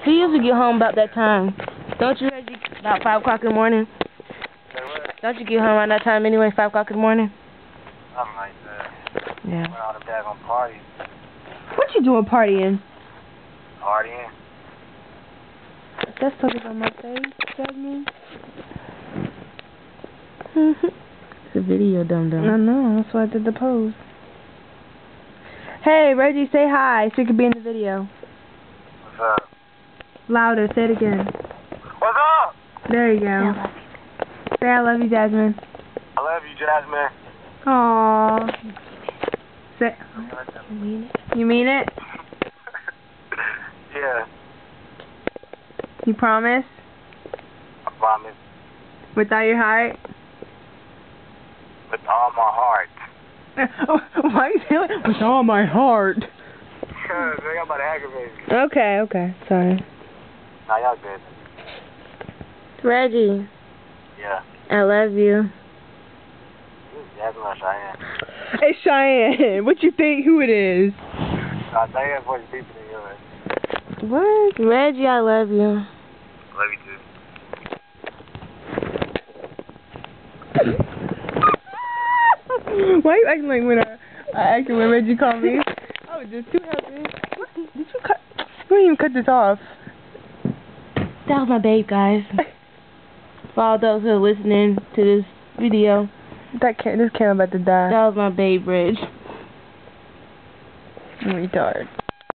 He usually get home about that time. Don't you, Reggie? About 5 o'clock in the morning? Don't you get home around that time anyway, 5 o'clock in the morning? Something like that. Yeah. Went out of bed on party. What you doing partying? Partying? That's talking about my face, Jasmine. It's a video, dum-dum. I know, that's why I did the pose. Hey, Reggie, say hi so you can be in the video. What's up? Louder, say it again. What's up? There you go. Say I love you, Jasmine. I love you, Jasmine. Aww. Say, you mean it? You mean it? Yeah. You promise? I promise. With all your heart? With all my heart. Why are you saying it? With all my heart. Cause I got about to aggravate me. Okay, sorry. Nah, y'all good. Reggie. Yeah. I love you. This is Jasmine or Cheyenne? It's Cheyenne. What you think who it is? Nah, Cheyenne voice deeper than yours. What? Reggie, I love you. Love you too. Why are you acting like when I acted when Reggie called me? I was just too happy. Did you cut? You didn't even cut this off. That was my babe, guys. For all those who are listening to this video. This camera about to die. That was my babe, Reg. Retard.